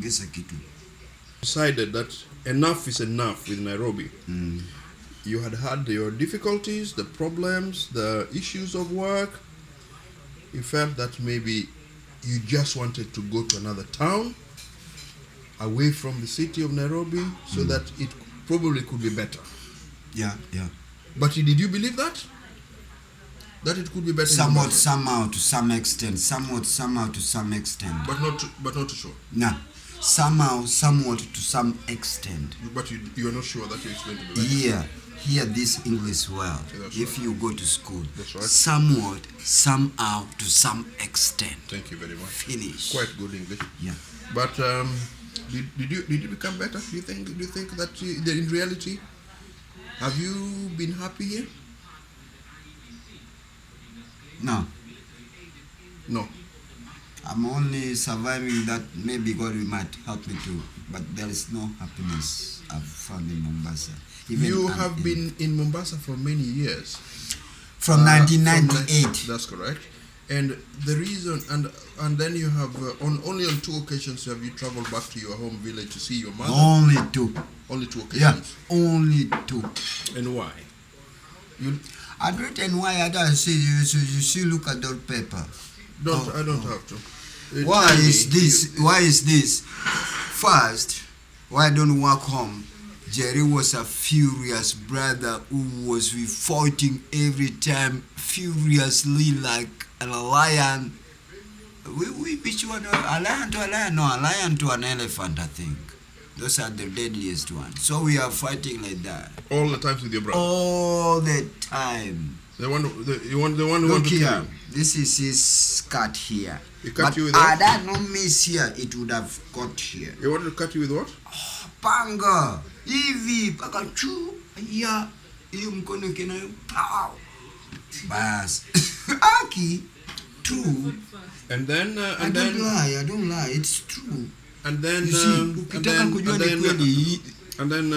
ongeza kitu. Decided that enough is enough with Nairobi. You had your difficulties, the problems, the issues of work. You felt that maybe you just wanted to go to another town away from the city of Nairobi so that it probably could be better. Yeah. But did you believe that? That it could be better? Somewhat, somehow, to some extent. Somewhat, somehow, to some extent. But not too sure. No. Somehow, somewhat, to some extent. But you are not sure that you explained to me. Yeah. Hear this English well. Yeah, if you go to school. That's right. Somewhat, somehow, to some extent. Thank you very much. Finish. Quite good English. Yeah. But did you become better? Do you think that in reality, have you been happy here? No. No. I'm only surviving that. Maybe God might help me too. But there is no happiness I've found in Mombasa. You have been in Mombasa for many years. From 1998. That's correct. And the reason, and then you have only on 2 occasions have you traveled back to your home village to see your mother. Only 2. Only 2 occasions. Yeah, only 2. And why? I'd written why I don't see you should look at that paper. I don't have to. Why is this? Why is this? First, why don't you walk home? Jerry was a furious brother who was fighting every time furiously like a lion. Which one? A lion to a lion? No, a lion to an elephant, I think. Those are the deadliest ones. So we are fighting like that. All the times with your brother? All the time. The one who Look wanted to here. kill you? This is his cut here. He cut you with what? what? Had I not miss here, it would have cut here. He wanted to cut you with what? Panga. Hivi. Paka chu. Ya. Hiyo mkono kina. Pow. Bas. Aki. True. And then I don't lie. It's true. And then You see, ukitaka kujua ni kweli. And then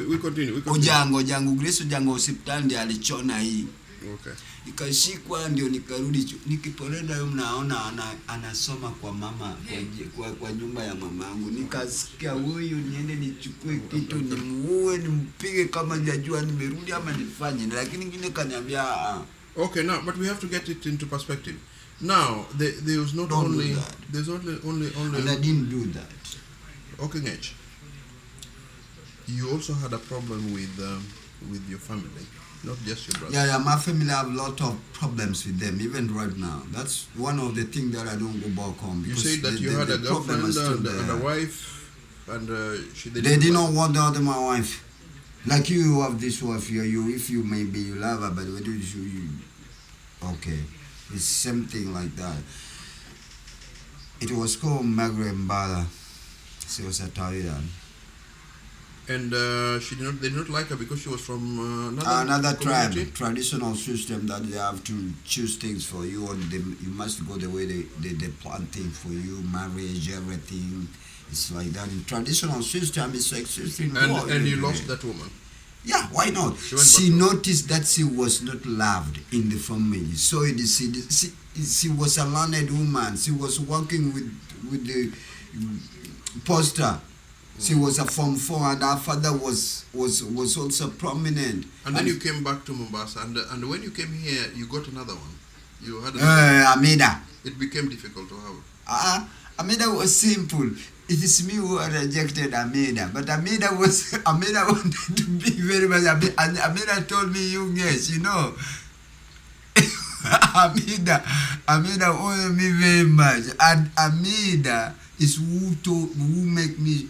we continue. Ojango Grace Ojango hospitali ndiye alichona hii. Okay. Ikashikwa ndio nikarudi, nikiponenda yeye mnaona anasoma kwa mama kwa nyumba ya mamangu. Nikasikia huyu niende nichukue kitu nimuue nimpige kama hajajua nimerudi ama nifanye, lakini ngine kaniambia Okay, now but we have to get it into perspective. Now there was not only there's only and I didn't do that. Okay, Ngech. You also had a problem with your family, not just your brother. Yeah, my family have a lot of problems with them, even right now. That's one of the things that I don't go back home. You said that you had a girlfriend and a wife, and they did not want the other my wife. Like you have this wife here, if you maybe you love her, but what do you? Okay, it's something like that. It was called Margaret Mbala. She was a Italian. And they did not like her because she was from another tribe, community? Traditional system that they have to choose things for you, and you must go the way they plan things for you, marriage, everything. It's like that. In traditional system, it's like system. And you lost that woman. Yeah, why not? She noticed that she was not loved in the family. So she was a learned woman. She was working with the poster. She was a Form 4 and her father was also prominent. And then you came back to Mombasa, and when you came here, you got another one. You had Amida. It became difficult to have. Amida was simple. It is me who rejected Amida, but Amida wanted to be very much. Amida told me, you know. Amida wanted me very much, and Amida is who make me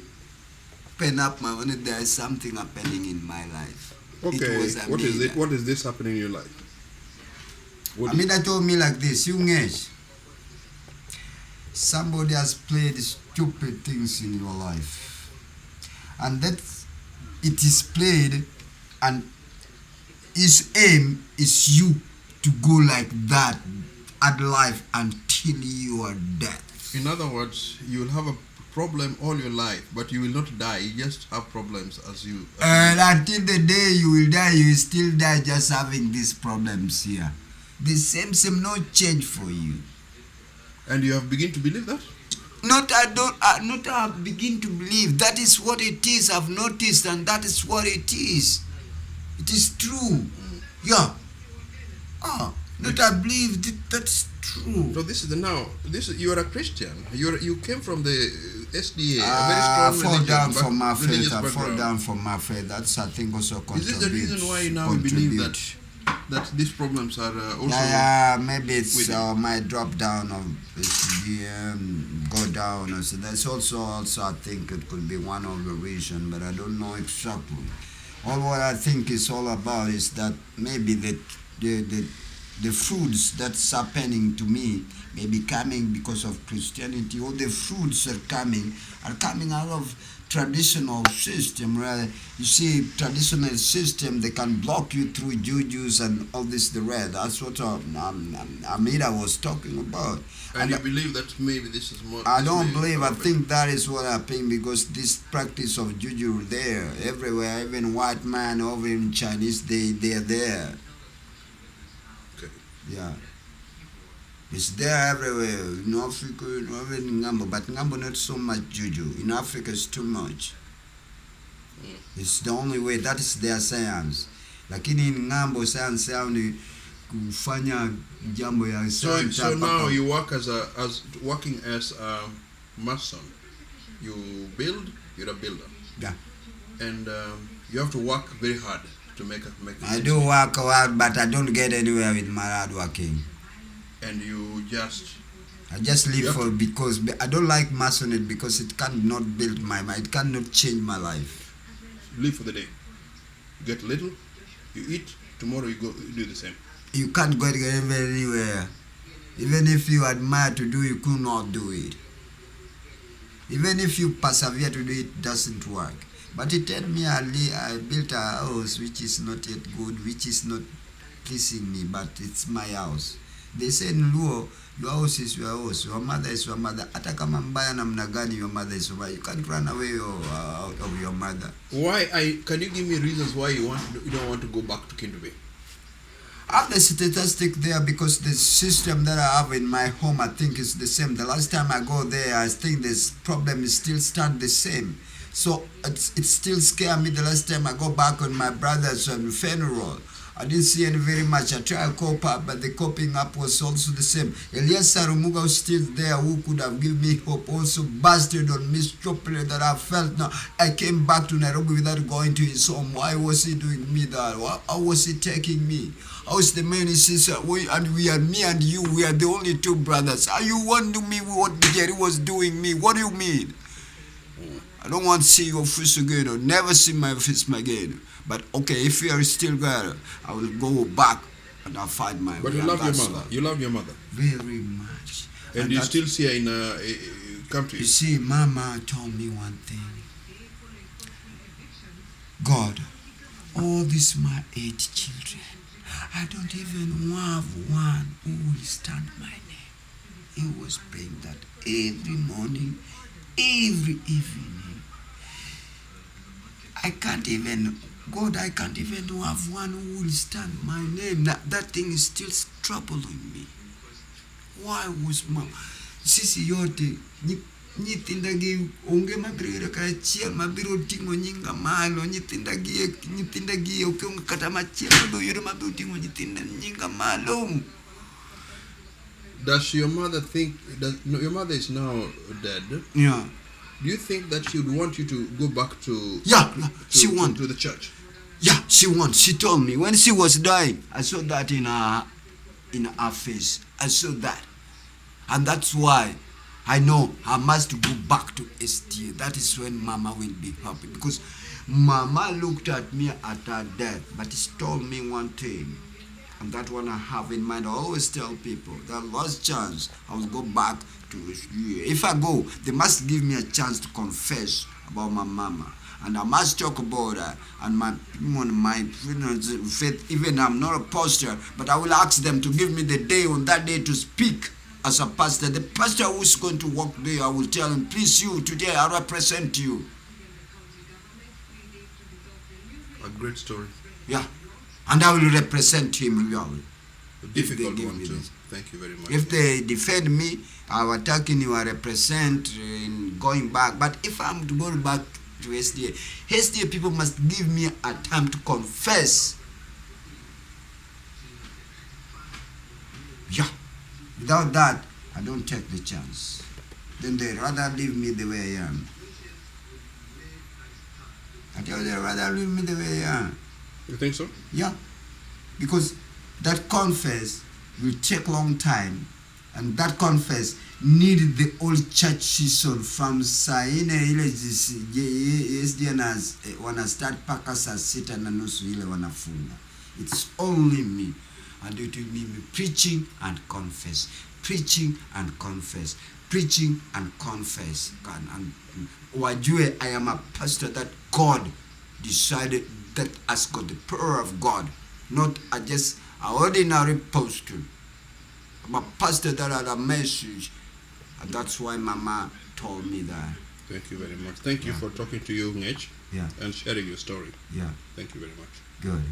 pen up my money. There is something happening in my life. Okay, what is it? What is this happening in your life? Amida told me like this, somebody has played stupid things in your life, and that it is played, and his aim is you to go like that at life until your death. In other words, you will have a problem all your life, but you will not die. You just have problems as you. And until the day you will die, you will still die just having these problems here. The same no change for you. And you have begun to believe that? Not I begin to believe. That is what it is. I've noticed, and that is what it is. It is true. Yeah. Not I believe that's true. So this is you are a Christian. You came from the SDA, a I very fall strong down religion, from my religious faith. I fall background. down from my faith. That's, I think, also contribute. Is this the reason why you now believe that these problems are also? Yeah, maybe it's with my drop down of go down. Or so that's also I think it could be one of the reason, but I don't know exactly. All what I think is all about is that maybe the fruits that's happening to me may be coming because of Christianity, or the fruits are coming out of traditional system, right? You see, traditional system, they can block you through jujus and all this the red. That's what Amida was talking about. And you believe that maybe this is more? I don't believe. I think that is what happened, because this practice of juju there everywhere, even white man, over in Chinese, they're there. Okay. Yeah. It's there everywhere. In Africa, even in Ngambo, but Ngambo not so much juju. In Africa it's too much. It's the only way. That is their science. Lakini in Ngambo science yao ni kufanya jambo ya So now you work working as a mason. You build. You're a builder. Yeah. And you have to work very hard to make. I do work hard, but I don't get anywhere with my hard working. And I just live because I don't like masonry, because it cannot build my mind. It cannot change my life. Live for the day. You get little, you eat. Tomorrow you go do the same. You can't go anywhere. Even if you admire to do, you could not do it. Even if you persevere to do it, it doesn't work. But it tell me I built a house which is not yet good, which is not pleasing me, but it's my house. They say in Luo, your house is your house, your mother is your mother. Hata kama mbaya namna gani, your mother is your mother. You can't run away out of your mother. Can you give me reasons why you don't want to go back to Kindube? I have the statistic there, because the system that I have in my home, I think, is the same. The last time I go there, I think this problem is still stand the same. So it still scare me the last time I go back on my brother's funeral. I didn't see any very much. I tried to cope up, but the coping up was also the same. Elias Sarumuga was still there, who could have given me hope, also busted on me stupidly that I felt. Now I came back to Nairobi without going to his home. Why was he doing me that? How was he taking me? How is the man? He says, me and you, we are the only two brothers. Are you wondering me what Jerry was doing me? What do you mean? I don't want to see your face again, or never see my face again. But okay, if you are still there, I will go back and I'll find my way. But you love your mother. You love your mother. Very much. And you still see her in come to you. You see, Mama told me one thing. God, all these my 8 children, I don't even have one who will stand my name. He was praying that every morning, every evening. I can't even have one who will stand my name. That thing is still troubling me. Why was Mom? Sisi yote, nyitindagi onge mabiro kachia mabiro tingo nyinga malo, nyitindagi ukiunga kata machia mabiro mabiro tingo nyitinda nyinga malo. Does your mother think your mother is now dead? Yeah. Do you think that she would want you to go back to she wants to the church? Yeah, she wants. She told me when she was dying. I saw that in her face. I saw that, and that's why I know I must go back to STA. That is when Mama will be happy, because Mama looked at me at her death, but she told me one thing, and that one I have in mind. I always tell people that last chance I will go back to STA. If I go, they must give me a chance to confess about my Mama. And I must talk about her and my faith. Even I'm not a pastor, but I will ask them to give me the day on that day to speak as a pastor. The pastor who's going to walk there, I will tell him, please, you, today I represent you. A great story. Yeah. And I will represent him really. A difficult one too. Thank you very much. If they defend me, I'll attack in your represent in going back. But if I'm to go back to SDA people must give me a time to confess. Yeah. Without that, I don't take the chance. Then they rather leave me the way I am. I tell you, they rather leave me the way I am. You think so? Yeah. Because that confess will take long time, and that confess need the old church season from saine ile SDNs wana start paka saa 6 na nusu ile wanafunga. It's only me, and it will be me preaching and confess, preaching and confess, preaching and confess. And wajue I am a pastor that God decided that has got the power of God, not just an ordinary pastor. I'm a pastor that had a message, and that's why Mama told me that. Thank you very much. Thank you for talking to you, Ngech, Yeah. and sharing your story. Yeah. Thank you very much. Good.